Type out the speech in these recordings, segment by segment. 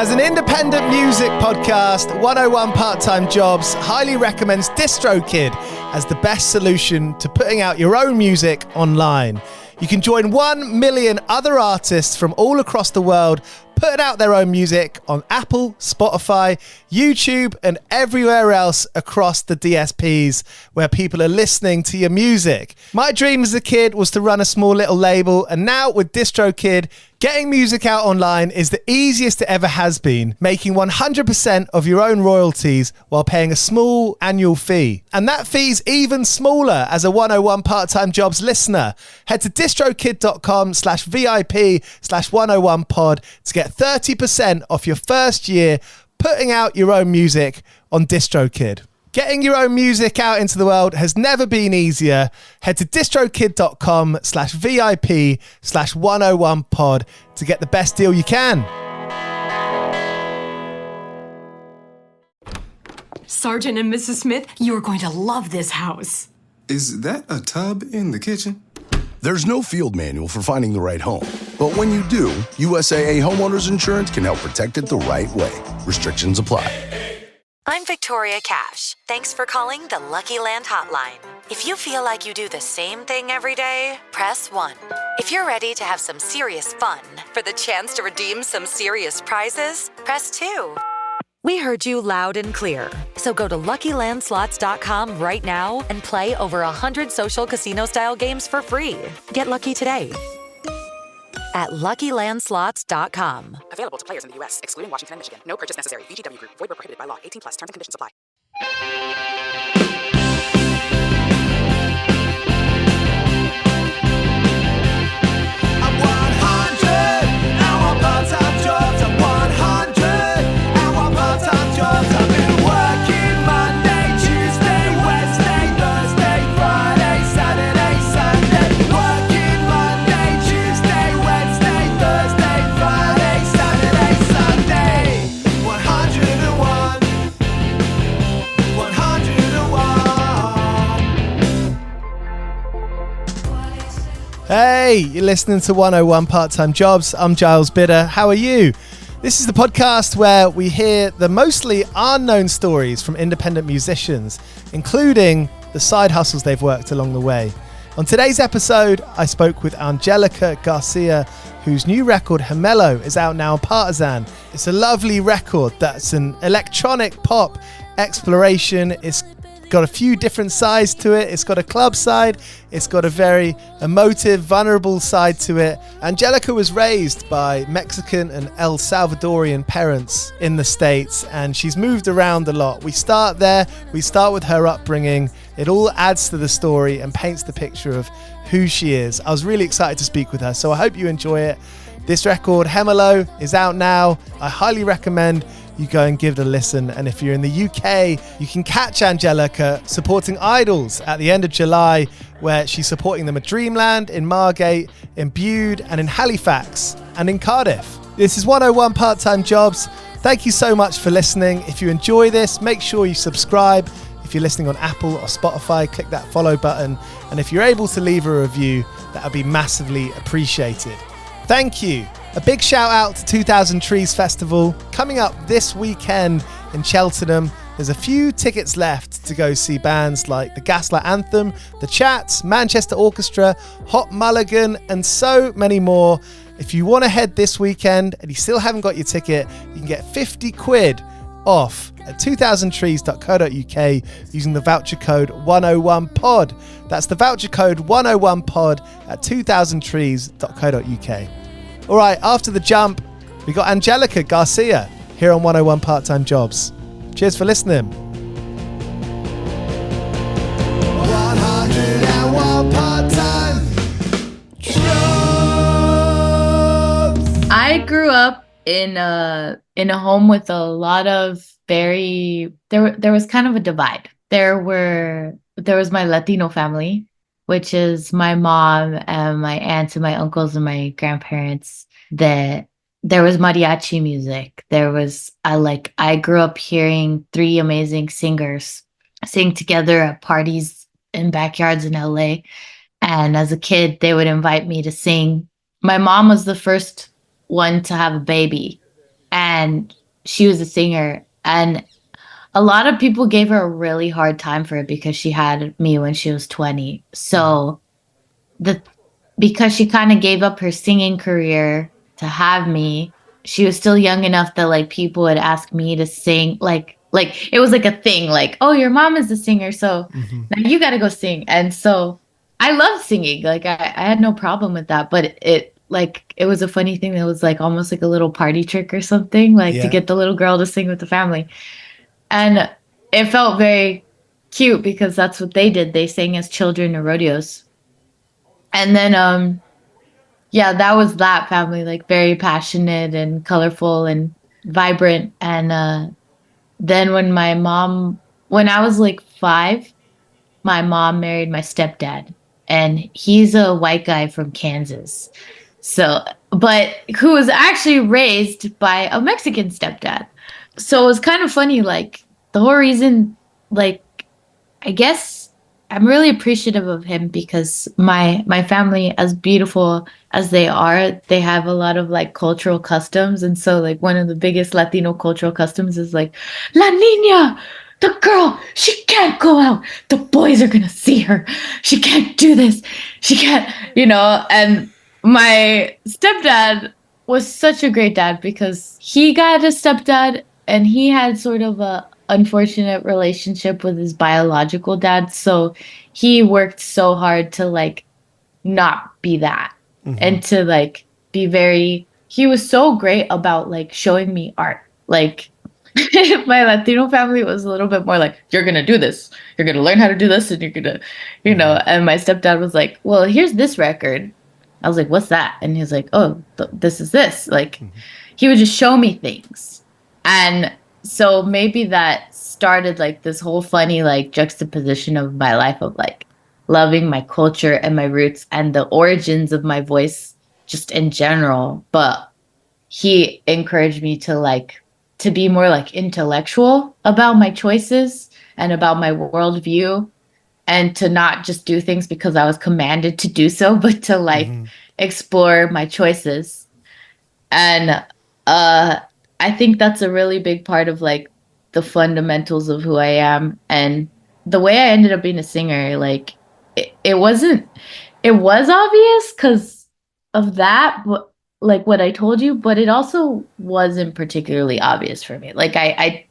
As an independent music podcast, 101 Part-Time Jobs highly recommends DistroKid as the best solution to putting out your own music online. You can join 1 million other artists from all across the world putting out their own music on Apple, Spotify, YouTube, and everywhere else across the DSPs where people are listening to your music. My dream as a kid was to run a small little label, and now with DistroKid, getting music out online is the easiest it ever has been, making 100% of your own royalties while paying a small annual fee. And that fee's even smaller as a 101 Part-Time Jobs listener. Head to distrokid.com/VIP/101pod to get 30% off your first year putting out your own music on DistroKid. Getting your own music out into the world has never been easier. Head to distrokid.com/VIP/101pod to get the best deal you can. Sergeant and Mrs. Smith, you are going to love this house. Is that a tub in the kitchen? There's no field manual for finding the right home. But when you do, USAA Homeowners Insurance can help protect it the right way. Restrictions apply. I'm Victoria Cash. Thanks for calling the Lucky Land Hotline. If you feel like you do the same thing every day, press 1. If you're ready to have some serious fun for the chance to redeem some serious prizes, press 2. We heard you loud and clear. So go to LuckyLandSlots.com right now and play over 100 social casino-style games for free. Get lucky today at LuckyLandSlots.com. Available to players in the U.S., excluding Washington and Michigan. No purchase necessary. VGW Group. Void where prohibited by law. 18+. Terms and conditions apply. I'm 100, I want part-time jobs. I'm 100, I want part-time jobs. I've been working Monday, Tuesday, Wednesday, Thursday, Friday, Saturday, Sunday. Working Monday, Tuesday, Wednesday, Thursday, Friday, Saturday, Sunday. 101, 101. Hey, you're listening to 101 Part-Time Jobs. I'm Giles Bidder. How are you? This is the podcast where we hear the mostly unknown stories from independent musicians, including the side hustles they've worked along the way. On today's episode, I spoke with Angélica Garcia, whose new record, Gemelo, is out now on Partisan. It's a lovely record that's an electronic pop exploration. It's got a few different sides to it. It's got a club side. It's got a very emotive, vulnerable side to it. Angélica was raised by Mexican and El Salvadorian parents in the States, and she's moved around a lot. We start there. We start with her upbringing. It all adds to the story and paints the picture of who she is. I was really excited to speak with her, so I hope you enjoy it. This record, Gemelo, is out now. I highly recommend you go and give it a listen. And if you're in the UK, you can catch Angélica supporting Idols at the end of July, where she's supporting them at Dreamland, in Margate, in Bude, and in Halifax, and in Cardiff. This is 101 Part-Time Jobs. Thank you so much for listening. If you enjoy this, make sure you subscribe. If you're listening on Apple or Spotify, click that follow button. And if you're able to leave a review, that would be massively appreciated. Thank you. A big shout out to 2000 Trees Festival coming up this weekend in Cheltenham. There's a few tickets left to go see bands like the Gaslight Anthem, The Chats, Manchester Orchestra, Hot Mulligan, and so many more. If you want to head this weekend and you still haven't got your ticket, you can get 50 quid off at 2000trees.co.uk using the voucher code 101pod. That's the voucher code 101pod at 2000trees.co.uk. All right, after the jump, we got Angélica Garcia here on 101 Part-Time Jobs. Cheers for listening. 101 Part-Time Jobs. I grew up in a home with a lot of there was kind of a divide. There was my Latino family, which is my mom and my aunts and my uncles and my grandparents. That there was mariachi music. I grew up hearing 3 amazing singers sing together at parties in backyards in LA. And as a kid, they would invite me to sing. My mom was the first one to have a baby. and she was a singer, and a lot of people gave her a really hard time for it because she had me when she was 20. So because she kind of gave up her singing career to have me, she was still young enough that like people would ask me to sing, like it was like a thing, like, oh, your mom is a singer, so now you got to go sing. And so I love singing, like I had no problem with that, but it was a funny thing that was like almost like a little party trick or something, like to get the little girl to sing with the family. And it felt very cute because that's what they did. They sang as children at rodeos. And then, yeah, that was that family, like very passionate and colorful and vibrant. And then when I was like 5, my mom married my stepdad, and he's a white guy from Kansas. So, but who was actually raised by a Mexican stepdad. So it was kind of funny, like the whole reason, like, I guess I'm really appreciative of him because my family, as beautiful as they are, they have a lot of like cultural customs. And so like one of the biggest Latino cultural customs is like, La Niña, the girl, she can't go out. The boys are going to see her. She can't do this. She can't, and my stepdad was such a great dad because he got a stepdad and he had sort of a unfortunate relationship with his biological dad. So he worked so hard to like not be that and to like be he was so great about like showing me art. Like my Latino family was a little bit more like, you're going to do this. You're going to learn how to do this and you're going to, and my stepdad was like, well, here's this record. I was like, what's that? And he was like, oh, this is this. Like he would just show me things. And so maybe that started like this whole funny like juxtaposition of my life of like loving my culture and my roots and the origins of my voice just in general. But he encouraged me to be more like intellectual about my choices and about my worldview, and to not just do things because I was commanded to do so, but to like explore my choices. And I think that's a really big part of like the fundamentals of who I am. And the way I ended up being a singer, like it was obvious because of that, but like what I told you, but it also wasn't particularly obvious for me. Like I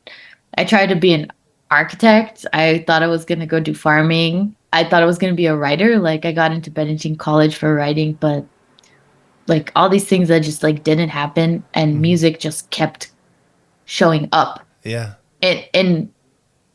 tried to be an architect. I thought I was going to go do farming. I thought I was going to be a writer. Like I got into Bennington College for writing, but like all these things that just like didn't happen, and music just kept showing up. Yeah. In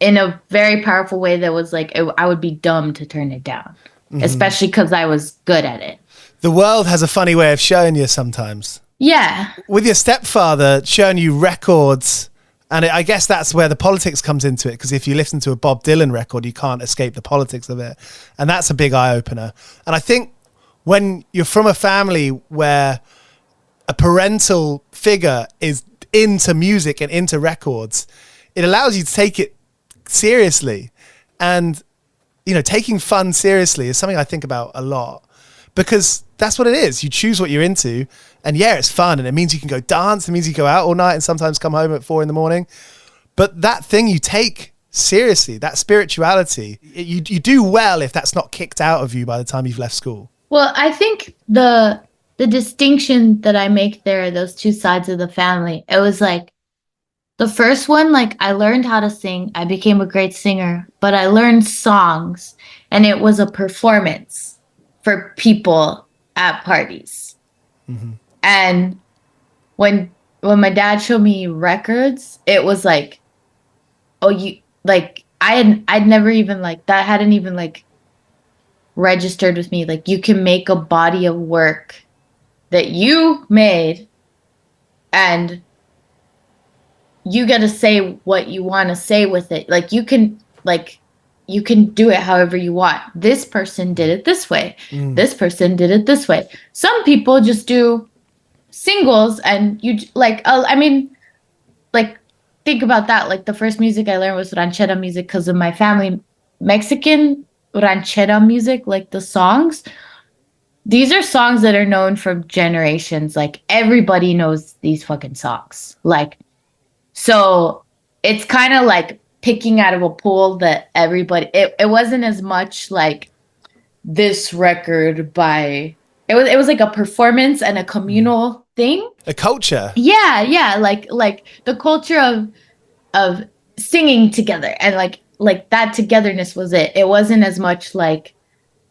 a very powerful way that was like, I would be dumb to turn it down, especially because I was good at it. The world has a funny way of showing you sometimes. Yeah. With your stepfather showing you records, and I guess that's where the politics comes into it, because if you listen to a Bob Dylan record, you can't escape the politics of it. And that's a big eye-opener. And I think when you're from a family where a parental figure is into music and into records, it allows you to take it seriously. And, taking fun seriously is something I think about a lot, because that's what it is. You choose what you're into, and yeah, it's fun, and it means you can go dance, it means you go out all night and sometimes come home at 4 a.m. But that thing you take seriously, that spirituality, you do well if that's not kicked out of you by the time you've left school. Well, I think the distinction that I make there, those two sides of the family, it was like the first one, like I learned how to sing. I became a great singer, but I learned songs, and it was a performance for people at parties. And when my dad showed me records, it was like, oh, you like I'd never even like that hadn't even like registered with me. Like you can make a body of work that you made, and you got to say what you want to say with it. Like you can do it however you want. This person did it this way. This person did it this way. Some people just do singles, and you like, I mean, like think about that. Like the first music I learned was ranchera music because of my family. Mexican ranchera music, like the songs, these are songs that are known from generations. Like everybody knows these fucking songs. Like, so it's kind of like picking out of a pool that everybody, it wasn't as much like this record by, it was like a performance and a communal thing. A culture. Yeah. Like the culture of singing together and like that togetherness was it. It wasn't as much like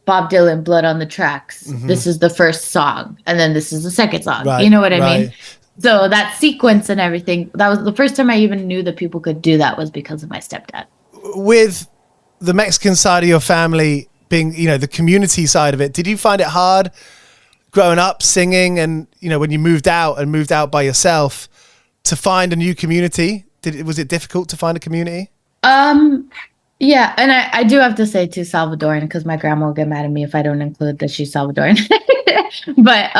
Bob Dylan, Blood on the Tracks. This is the first song, and then this is the second song. Right, you know what I mean? So that sequence and everything, that was the first time I even knew that people could do that was because of my stepdad. With the Mexican side of your family being, you know, the community side of it, did you find it hard growing up singing and, you know, when you moved out by yourself to find a new community? Was it difficult to find a community? Yeah, and I do have to say too Salvadoran, because my grandma will get mad at me if I don't include that she's Salvadoran. But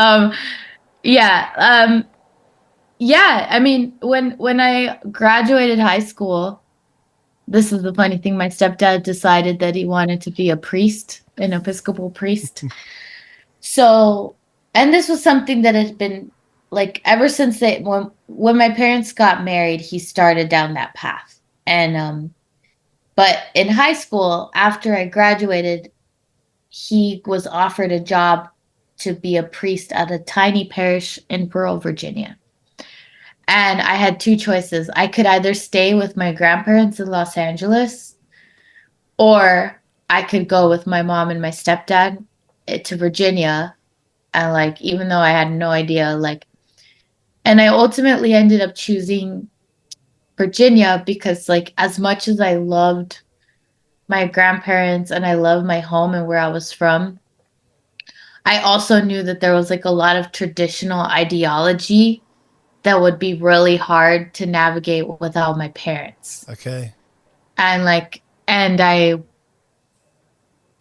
yeah, I mean, when I graduated high school, this is the funny thing, my stepdad decided that he wanted to be a priest, an Episcopal priest. So, and this was something that had been like ever since when my parents got married, he started down that path. And but in high school, after I graduated, he was offered a job to be a priest at a tiny parish in rural Virginia. And I had two choices. I could either stay with my grandparents in Los Angeles, or I could go with my mom and my stepdad to Virginia. And like, even though I had no idea, like, and I ultimately ended up choosing Virginia because, like, as much as I loved my grandparents and I loved my home and where I was from, I also knew that there was like a lot of traditional ideology that would be really hard to navigate without my parents. Okay. And like, and I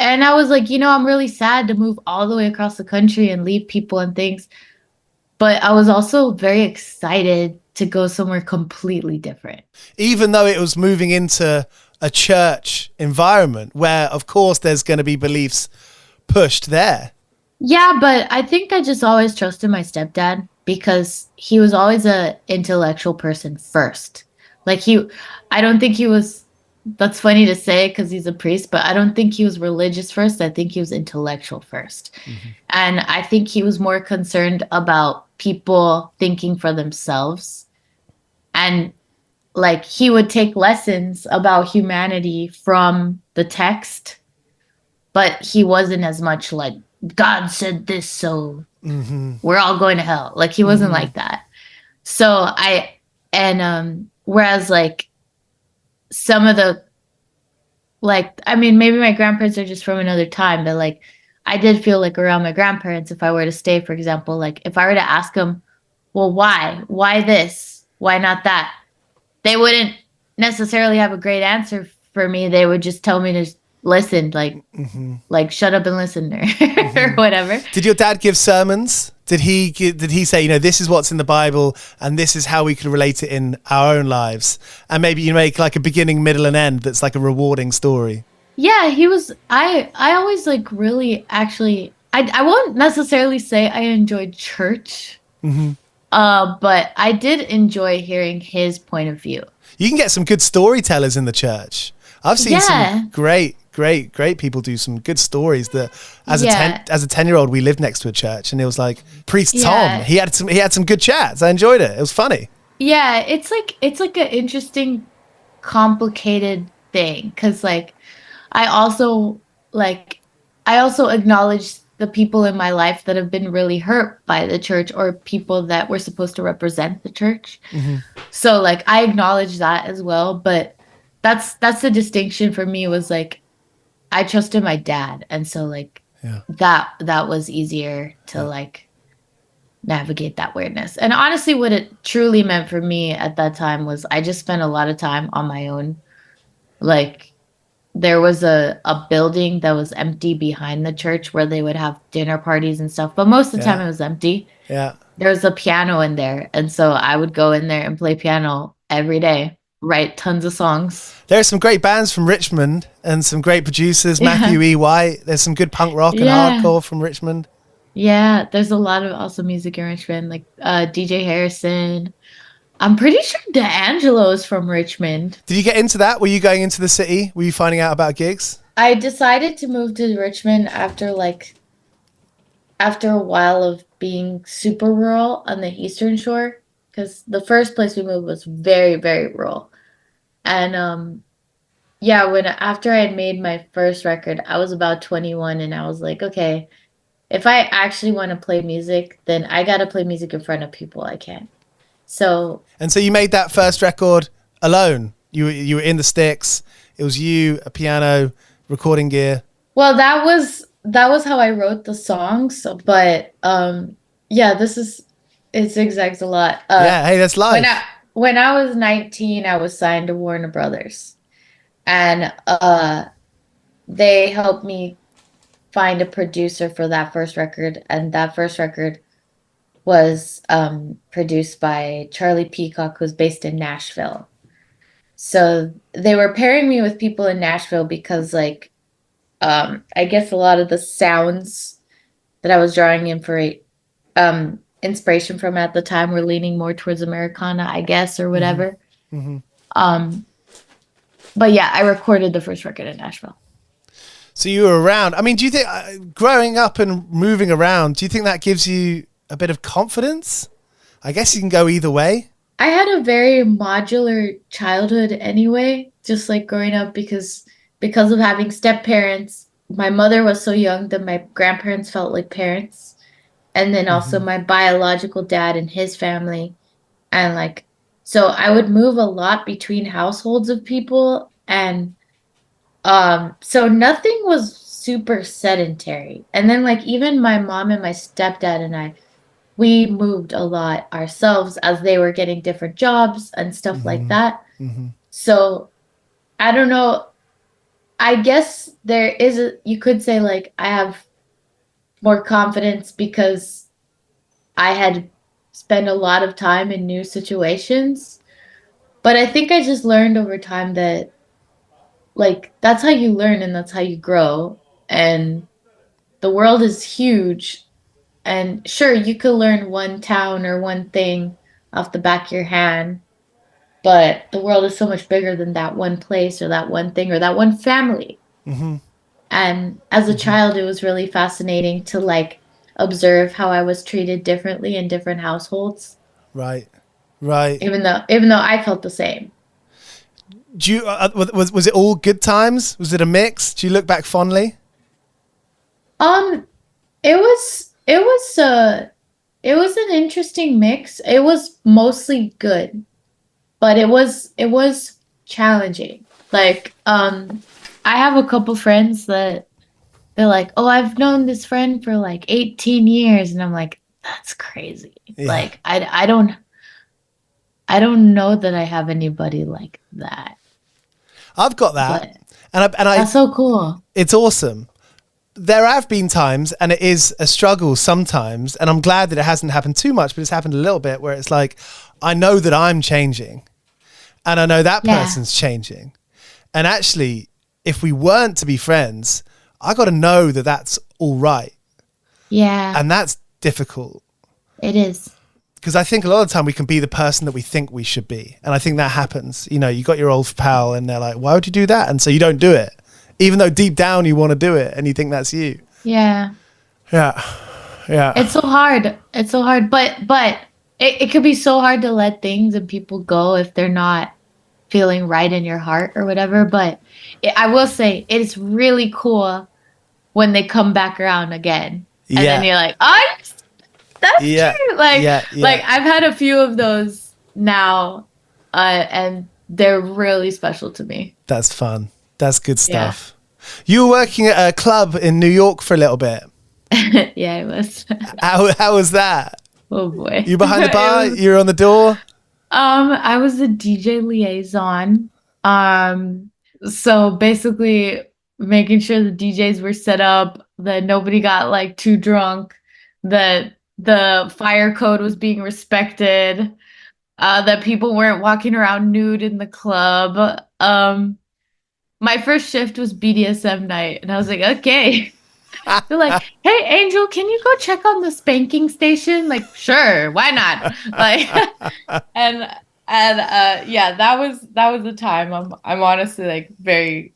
was like, you know, I'm really sad to move all the way across the country and leave people and things. But I was also very excited to go somewhere completely different. Even though it was moving into a church environment where, of course, there's going to be beliefs pushed there. Yeah, but I think I just always trusted my stepdad because he was always a intellectual person first. Like I don't think he was, that's funny to say because he's a priest, but I don't think he was religious first. I think he was intellectual first. And I think he was more concerned about people thinking for themselves. And like he would take lessons about humanity from the text, but he wasn't as much like, God said this, so we're all going to hell. Like he wasn't like that. So whereas like some of the, like, I mean, maybe my grandparents are just from another time, but like I did feel like around my grandparents, if I were to stay, for example, like if I were to ask them, well, why this? Why not that? They wouldn't necessarily have a great answer for me. They would just tell me to listen, like shut up and listen or whatever. Did your dad give sermons? Did he say, you know, this is what's in the Bible and this is how we can relate it in our own lives? And maybe you make like a beginning, middle and end that's like a rewarding story. Yeah, he was, I always like really actually, I won't necessarily say I enjoyed church, but I did enjoy hearing his point of view. You can get some good storytellers in the church. I've seen some great people do some good stories. That as a 10-year-old, we lived next to a church, and it was like Priest Tom. He had some good chats. I enjoyed it. It was funny. Yeah, it's like an interesting, complicated thing because like I also acknowledge the people in my life that have been really hurt by the church or people that were supposed to represent the church. So like I acknowledge that as well, but that's the distinction for me was like I trusted my dad, and so like that was easier to like navigate that weirdness. And honestly, what it truly meant for me at that time was I just spent a lot of time on my own. Like there was a building that was empty behind the church where they would have dinner parties and stuff, but most of the time it was empty. There was a piano in there, and so I would go in there and play piano every day. Write tons of songs. There are some great bands from Richmond and some great producers. Matthew E. White. There's some good punk rock and hardcore from Richmond. Yeah, there's a lot of awesome music in Richmond, like DJ Harrison. I'm pretty sure D'Angelo is from Richmond. Did you get into that? Were you going into the city? Were you finding out about gigs? I decided to move to Richmond after a while of being super rural on the Eastern Shore, because the first place we moved was very, very rural. And yeah, when after I had made my first record, I was about 21 and I was like, okay, if I actually want to play music, then I got to play music in front of people I can. So And so you made that first record alone. You were in the sticks. It was you, a piano, recording gear. well, that was how I wrote the songs, but yeah, it zigzags a lot. Yeah, hey, that's live. When I was 19, I was signed to Warner Brothers, and they helped me find a producer for that first record, and that first record was produced by Charlie Peacock, who's based in Nashville. So they were pairing me with people in Nashville because, like, I guess a lot of the sounds that I was drawing in for inspiration from at the time were leaning more towards Americana, I guess, or whatever. But yeah, I recorded the first record in Nashville. So you were around. I mean, do you think growing up and moving around, do you think that gives you a bit of confidence? I guess you can go either way. I had a very modular childhood anyway, just like growing up because of having step parents. My mother was so young that my grandparents felt like parents. And then also my biological dad and his family. And like, so I would move a lot between households of people. And so nothing was super sedentary. And then like even my mom and my stepdad and I, we moved a lot ourselves as they were getting different jobs and stuff like that. So I don't know. I guess you could say like I have more confidence because I had spent a lot of time in new situations. But I think I just learned over time that like that's how you learn and that's how you grow. And the world is huge. And sure, you could learn one town or one thing off the back of your hand, but the world is so much bigger than that one place or that one thing or that one family. And as a child, it was really fascinating to like observe how I was treated differently in different households. Right. Even though I felt the same. Do you was it all good times? Was it a mix? Do you look back fondly? It was an interesting mix. It was mostly good, but it was challenging. Like, I have a couple friends that they're like, "Oh, I've known this friend for like 18 years," and I'm like, "That's crazy." Yeah. Like, I don't know that I have anybody like that. I've got that, and That's so cool. It's awesome. There have been times, and it is a struggle sometimes, and I'm glad that it hasn't happened too much, but it's happened a little bit where it's like, I know that I'm changing, and I know that person's changing. And actually, if we weren't to be friends, I got to know that that's all right. Yeah. And that's difficult. It is. Because I think a lot of the time we can be the person that we think we should be. And I think that happens. You know, you got your old pal and they're like, why would you do that? And so you don't do it. Even though deep down you want to do it and you think that's you. Yeah. Yeah. Yeah. It's so hard. It's so hard. But it could be so hard to let things and people go if they're not feeling right in your heart or whatever. But I will say it's really cool when they come back around again. And then you're like, oh, that's true. Like, like I've had a few of those now, and they're really special to me. That's fun. That's good stuff. Yeah. You were working at a club in New York for a little bit. Yeah, it was. How was that? Oh boy. You behind the bar? You were on the door? I was the DJ liaison. So basically making sure the DJs were set up, that nobody got like too drunk, that the fire code was being respected, that people weren't walking around nude in the club. My first shift was BDSM night, and I was like, okay. They're like, "Hey, Angel, can you go check on the spanking station?" Like, sure, why not? Like, and yeah, that was the time. I'm honestly like very.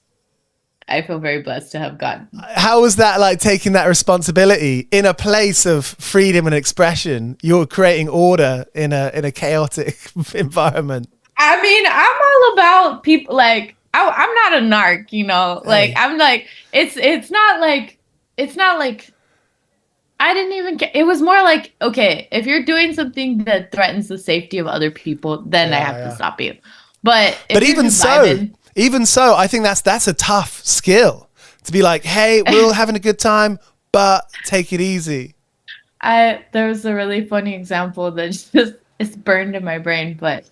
I feel very blessed to have gotten. How was that like taking that responsibility in a place of freedom and expression? You're creating order in a chaotic environment. I mean, I'm all about people like I'm not a narc, you know. Like I'm like it's not like I didn't even care. It was more like, okay, if you're doing something that threatens the safety of other people, then I have to stop you. But even so, I think that's a tough skill to be like, hey, we're all having a good time, but take it easy. There was a really funny example that just it's burned in my brain, but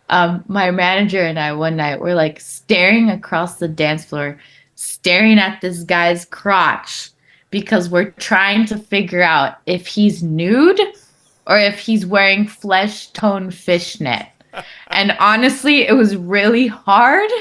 my manager and I one night were like staring across the dance floor, staring at this guy's crotch because we're trying to figure out if he's nude or if he's wearing flesh tone fishnet. And honestly, it was really hard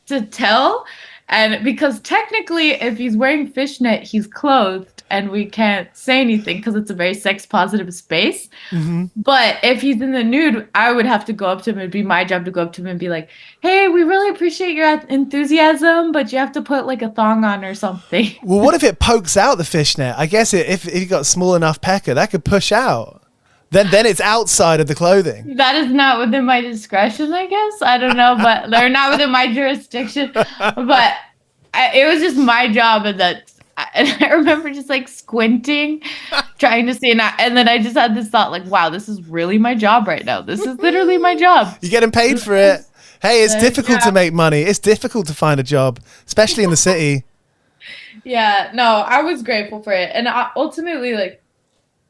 to tell. And because technically, if he's wearing fishnet, he's clothed and we can't say anything because it's a very sex positive space. Mm-hmm. But if he's in the nude, I would have to go up to him. It'd be my job to go up to him and be like, hey, we really appreciate your enthusiasm, but you have to put like a thong on or something. Well, what if it pokes out the fishnet? I guess if you got small enough pecker, that could push out. Then it's outside of the clothing. That is not within my discretion, I guess. I don't know, but they're not within my jurisdiction. But it was just my job, and I remember just like squinting, trying to see, and then I just had this thought, like, wow, this is really my job right now. This is literally my job. You're getting paid for it. Hey, it's difficult to make money. It's difficult to find a job, especially in the city. Yeah, no, I was grateful for it, and ultimately, like,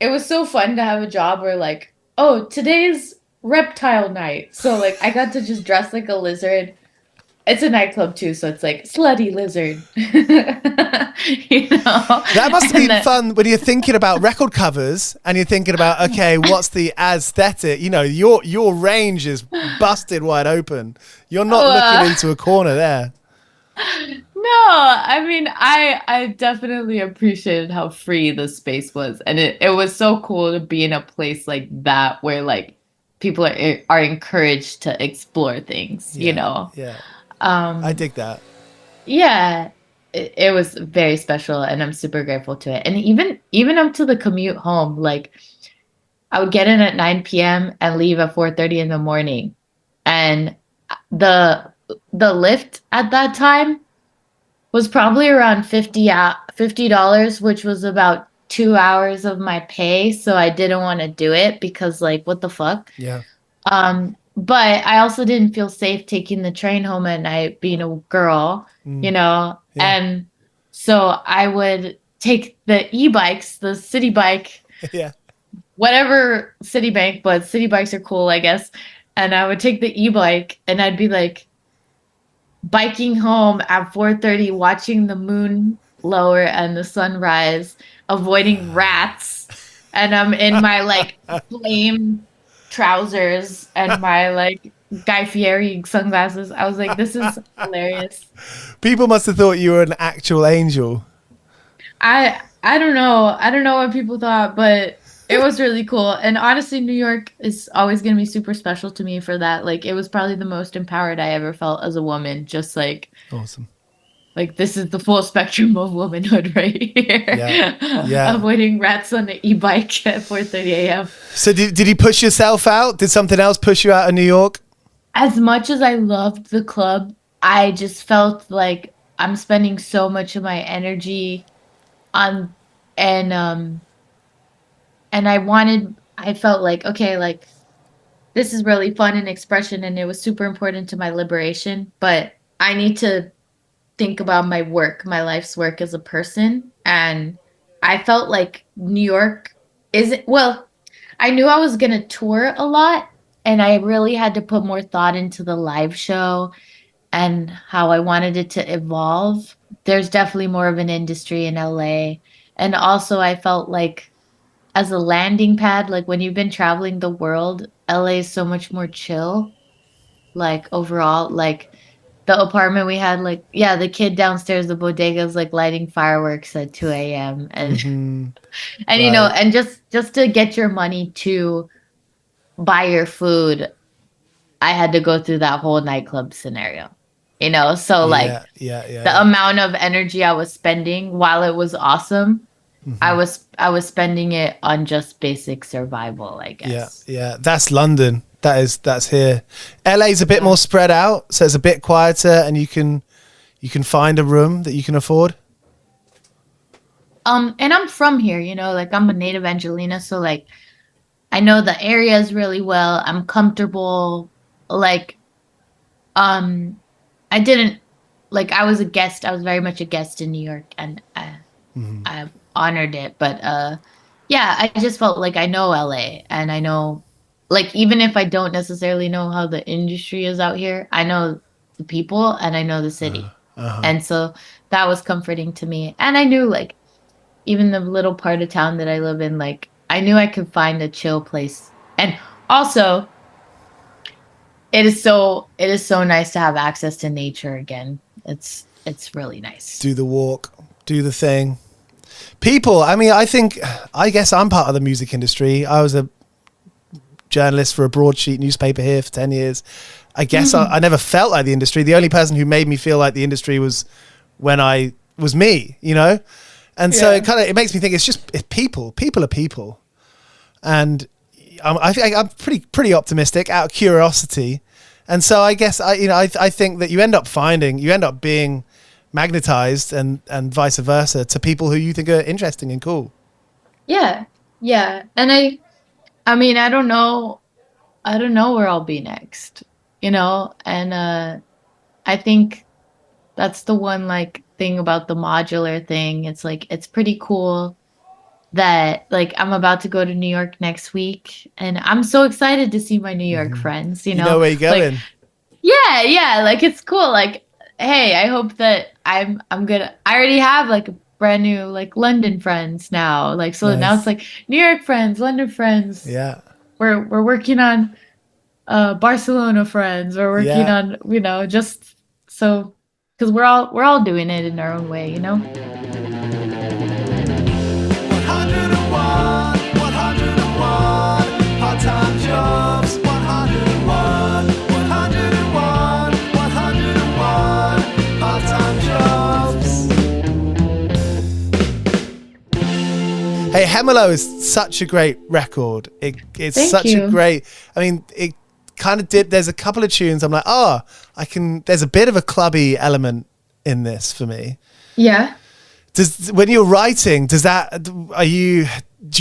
it was so fun to have a job where like, oh, today's reptile night. So like I got to just dress like a lizard. It's a nightclub too, so it's like slutty lizard. You know? That must have been fun when you're thinking about record covers and you're thinking about, okay, what's the aesthetic? You know, your range is busted wide open. You're not looking into a corner there. No, I mean, I definitely appreciated how free the space was. And it was so cool to be in a place like that where like people are encouraged to explore things, you know? Yeah. I dig that. Yeah, it was very special and I'm super grateful to it. And even up to the commute home, like I would get in at 9 p.m. and leave at 4:30 in the morning. And the Lyft at that time was probably around $50, which was about 2 hours of my pay. So I didn't want to do it because like, what the fuck? Yeah. But I also didn't feel safe taking the train home at night being a girl, you know? Yeah. And so I would take the e-bikes, the city bike, whatever Citibank, but city bikes are cool, I guess. And I would take the e-bike and I'd be like biking home at 4:30, watching the moon lower and the sunrise, avoiding rats. And I'm in my like flame trousers and my like Guy Fieri sunglasses. I was like, this is hilarious. People must have thought you were an actual angel. I don't know. I don't know what people thought, but it was really cool. And honestly, New York is always going to be super special to me for that. Like, it was probably the most empowered I ever felt as a woman. Just like, awesome. Like, this is the full spectrum of womanhood right here. Yeah. Avoiding rats on the e-bike at 4:30 a.m. So did you push yourself out? Did something else push you out of New York? As much as I loved the club, I just felt like I'm spending so much of my energy on, and I felt like, okay, like this is really fun and expression and it was super important to my liberation, but I need to think about my work, my life's work as a person. And I felt like New York I knew I was going to tour a lot and I really had to put more thought into the live show and how I wanted it to evolve. There's definitely more of an industry in LA. And also I felt like as a landing pad, like when you've been traveling the world, LA is so much more chill. Like overall, like the apartment we had, like, yeah, the kid downstairs, the bodega, is like lighting fireworks at 2 a.m. and and you know, Right. and just to get your money to buy your food, I had to go through that whole nightclub scenario. You know, so like the amount of energy I was spending, while it was awesome, I was spending it on just basic survival, I guess. Yeah. That's London. That's here. LA's a bit more spread out, so it's a bit quieter, and you can find a room that you can afford. And I'm from here, you know, like I'm a native Angelina, so like I know the areas really well. I'm comfortable. Like, I didn't like I was a guest. I was very much a guest in New York, and I honored it. But yeah, I just felt like I know LA, and I know, like, even if I don't necessarily know how the industry is out here, I know the people and I know the city. And so that was comforting to me. And I knew, like, even the little part of town that I live in, like, I knew I could find a chill place. And also, it is so nice to have access to nature again. It's really nice. Do the walk, do the thing. People, I mean, I guess I'm part of the music industry. I was a journalist for a broadsheet newspaper here for 10 years. I guess I never felt like the industry. The only person who made me feel like the industry was when I was me, you know? And so it makes me think it's people. People are people. And I think I'm pretty optimistic out of curiosity. And so I guess I think that you end up being magnetized and vice versa to people who you think are interesting and cool. Yeah. And I mean, I don't know where I'll be next, you know? And I think that's the one, like, thing about the modular thing. It's like, it's pretty cool that, like, I'm about to go to New York next week, and I'm so excited to see my New York friends, you know? You know where you're going. Like, yeah, like, it's cool. Like, hey, I hope that I'm gonna, I already have, like, a brand new, like, London friends now. Like, so Nice. now it's like New York friends, London friends. Yeah. We're working on Barcelona friends. We're working on, you know, just so, because we're all doing it in our own way, you know? 101 part-time jobs. 101 part-time jobs. Hey, Hemelo is such a great record. It's Thank such you. a great, I mean, it kind of there's a couple of tunes I'm like, there's a bit of a clubby element in this for me. Yeah. When you're writing, do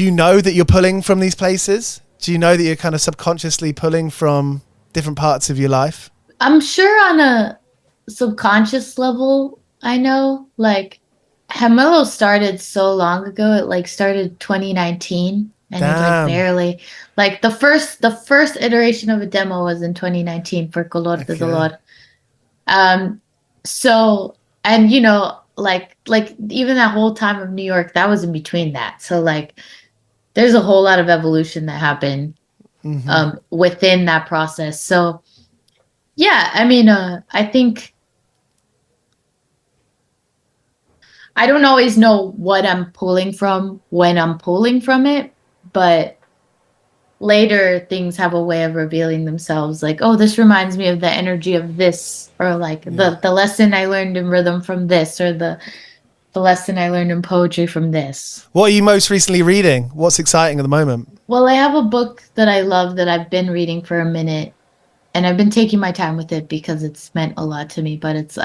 you know that you're pulling from these places? Do you know that you're kind of subconsciously pulling from different parts of your life? I'm sure on a subconscious level, I know, like, Hemelo started so long ago. It, like, started 2019, and it, like, barely, like, the first iteration of a demo was in 2019 for Color de Dolor. So, and, you know, like even that whole time of New York, that was in between that. So, like, there's a whole lot of evolution that happened within that process. So, yeah, I mean, I think I don't always know what I'm pulling from when I'm pulling from it, but later things have a way of revealing themselves. Like, oh, this reminds me of the energy of this, or like the lesson I learned in rhythm from this, or the lesson I learned in poetry from this. What are you most recently reading? What's exciting at the moment? Well, I have a book that I love that I've been reading for a minute, and I've been taking my time with it because it's meant a lot to me, but it's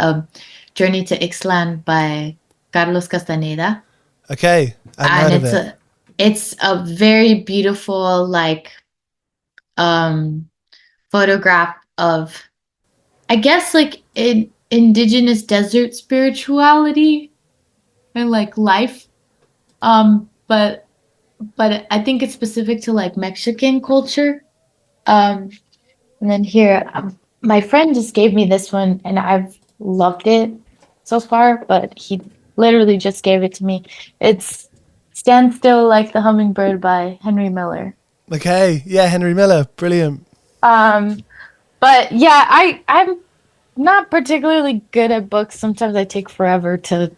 Journey to Ixtlan by Carlos Castaneda. Okay. I've heard of it. It's a very beautiful, like, photograph of, I guess, like, indigenous desert spirituality and, like, life. But I think it's specific to, like, Mexican culture. And then here, my friend just gave me this one, and I've loved it so far, but he literally just gave it to me. It's Stand Still Like the Hummingbird by Henry Miller. Okay. Yeah, Henry Miller. Brilliant. But yeah, not particularly good at books. Sometimes I take forever to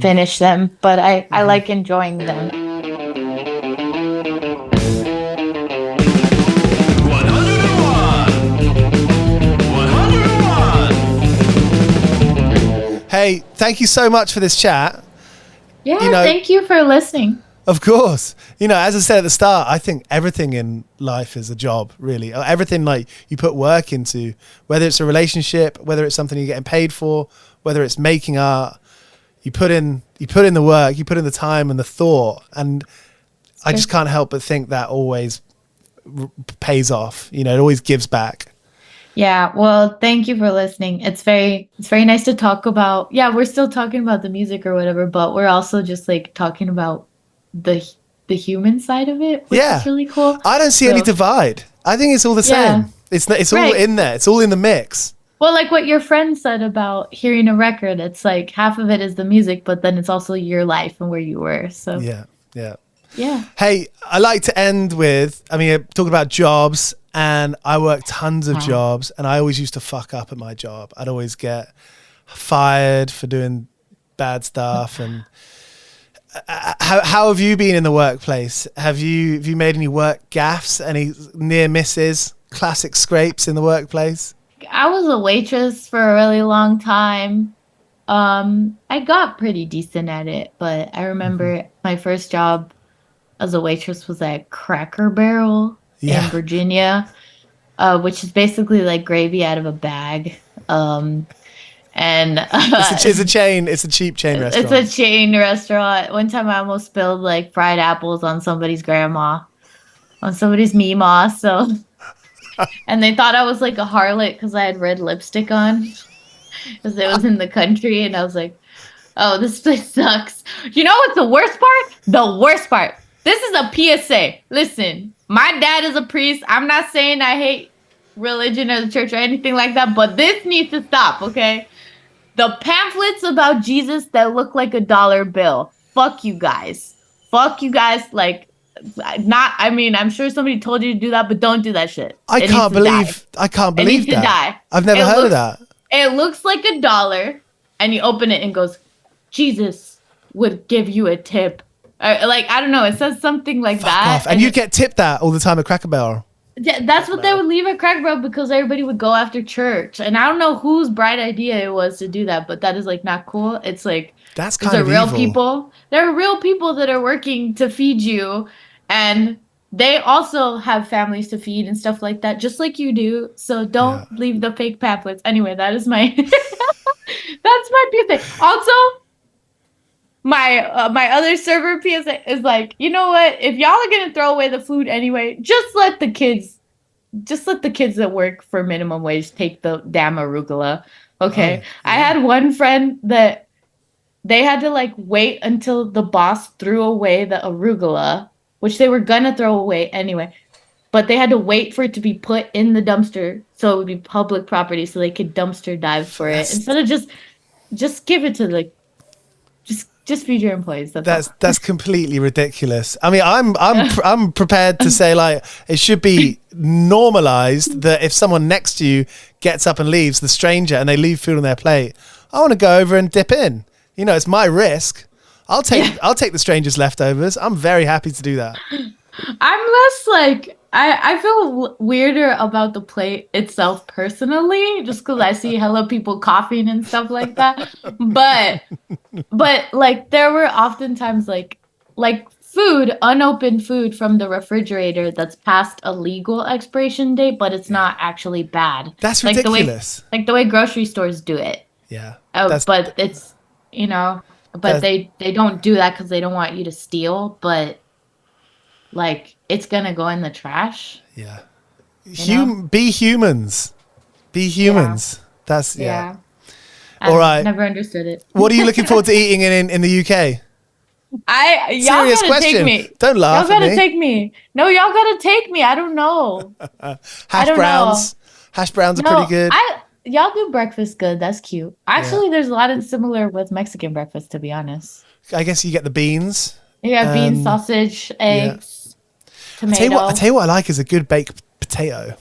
finish them, but I like enjoying them. 101. Hey, thank you so much for this chat. Yeah, thank you for listening. Of course. As I said at the start, I think everything in life is a job, really. Everything like you put work into, whether it's a relationship, whether it's something you're getting paid for, whether it's making art, you put in the work, you put in the time and the thought. And I just can't help but think that always pays off. It always gives back. Yeah, well, thank you for listening. It's very nice to talk about. Yeah, we're still talking about the music or whatever, but we're also just like talking about the human side of it, which is really cool. I don't see any divide. I think it's all the same. It's all in there. It's all in the mix. Well, like what your friend said about hearing a record, it's like half of it is the music, but then it's also your life and where you were. So yeah. Hey, I like to end with, talking about jobs, and I worked tons of jobs, and I always used to fuck up at my job. I'd always get fired for doing bad stuff. And how have you been in the workplace? Have you made any work gaffes, any near misses, classic scrapes in the workplace? I was a waitress for a really long time. I got pretty decent at it, but I remember my first job as a waitress was at Cracker Barrel in Virginia, which is basically like gravy out of a bag. And it's a chain. It's a cheap chain restaurant. It's a chain restaurant. One time I almost spilled like fried apples on somebody's grandma, on somebody's meemaw. So, and they thought I was like a harlot because I had red lipstick on, because it was in the country, and I was like, "Oh, this place sucks." You know what's the worst part? The worst part. This is a PSA. Listen, my dad is a priest. I'm not saying I hate religion or the church or anything like that, but this needs to stop, okay? The pamphlets about Jesus that look like a dollar bill. Fuck you guys. Fuck you guys. Like, I'm sure somebody told you to do that, but don't do that shit. I can't believe it needs to die. I've never heard of that. It looks like a dollar, and you open it and goes, Jesus would give you a tip. Like, I don't know. It says something like that. And you get tipped that all the time at Cracker Barrel. Yeah, that's what they would leave at Cracker Barrel because everybody would go after church. And I don't know whose bright idea it was to do that, but that is like not cool. It's like, that's kind of real evil. People. There are real people that are working to feed you, and they also have families to feed and stuff like that, just like you do. So don't leave the fake pamphlets. Anyway, that is my that's my PSA. Also, my other server PSA is like, you know what? If y'all are gonna throw away the food anyway, just let the kids that work for minimum wage take the damn arugula. Okay. I had one friend that they had to like wait until the boss threw away the arugula, which they were gonna throw away anyway, but they had to wait for it to be put in the dumpster so it would be public property so they could dumpster dive for it instead of just give it to like just feed your employees. That's completely ridiculous. I mean, I'm prepared to say like it should be normalized that if someone next to you gets up and leaves, the stranger, and they leave food on their plate, I want to go over and dip in. It's my risk. I'll take the stranger's leftovers. I'm very happy to do that. I'm less like I feel weirder about the plate itself personally, just because I see hella people coughing and stuff like that. But like there were oftentimes like food, unopened food from the refrigerator that's past a legal expiration date, but it's not actually bad. That's like ridiculous. The way grocery stores do it. Yeah. But it's but they don't do that because they don't want you to steal, but like it's gonna go in the trash. Yeah. Be humans. Be humans. That's All right. Never understood it. What are you looking forward to eting in the UK? Y'all Serious gotta question. take me. Don't laugh Y'all at gotta me. take me. No, y'all gotta take me. I don't know. Hash browns. Hash browns are pretty good. Y'all do breakfast good. That's cute. Actually, there's a lot of similar with Mexican breakfast, to be honest. I guess you get the beans. You got beans, sausage, eggs, tomato. I tell you what I like is a good baked potato.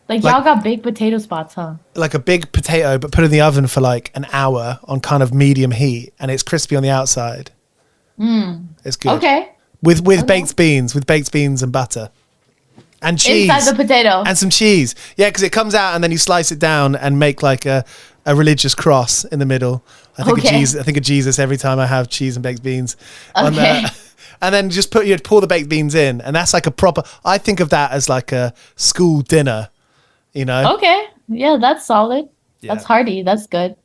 Like y'all got baked potato spots, huh? Like a big potato, but put in the oven for like an hour on kind of medium heat, and it's crispy on the outside. It's good. Okay. With baked beans and butter. And cheese. Inside the potato. And some cheese. Yeah, because it comes out and then you slice it down and make like a religious cross in the middle. I think of Jesus every time I have cheese and baked beans. Okay. And then just pour the baked beans in. And that's like a proper, I think of that as like a school dinner, you know? Okay. Yeah, that's solid. Yeah. That's hearty. That's good.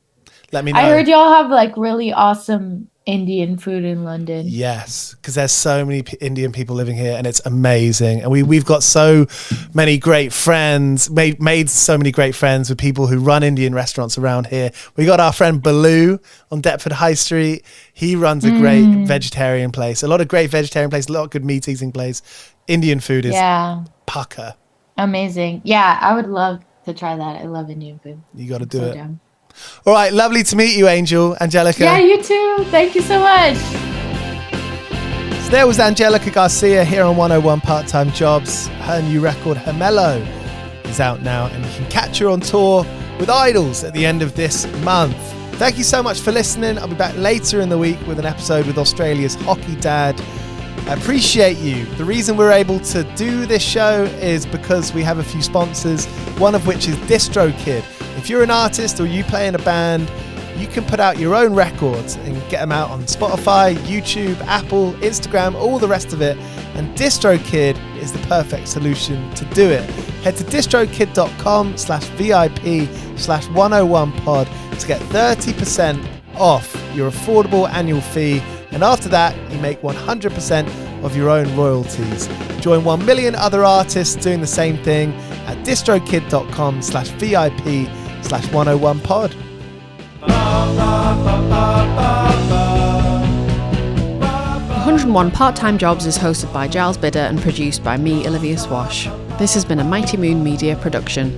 Let me know. I heard y'all have like really awesome Indian food in London. Yes, because there's so many Indian people living here and it's amazing. And we've got so many great friends, made so many great friends with people who run Indian restaurants around here. We got our friend Baloo on Deptford High Street. He runs a great vegetarian place. A lot of great vegetarian places, a lot of good meat eating place. Indian food is pucker. Amazing. Yeah, I would love to try that. I love Indian food. You got to do it. Down. All right, lovely to meet you, Angelica. Yeah, you too. Thank you so much. So there was Angélica Garcia here on 101 Part-Time Jobs. Her new record, Hermelo, is out now, and you can catch her on tour with Idols at the end of this month. Thank you so much for listening. I'll be back later in the week with an episode with Australia's hockey dad. I appreciate you. The reason we're able to do this show is because we have a few sponsors, one of which is DistroKid. If you're an artist or you play in a band, you can put out your own records and get them out on Spotify, YouTube, Apple, Instagram, all the rest of it. And DistroKid is the perfect solution to do it. Head to distrokid.com/VIP/101pod to get 30% off your affordable annual fee. And after that, you make 100% of your own royalties. Join 1 million other artists doing the same thing at distrokid.com/VIP/101pod. 101 Part-Time Jobs is hosted by Giles Bidder and produced by me, Olivia Swash. This has been a Mighty Moon Media production.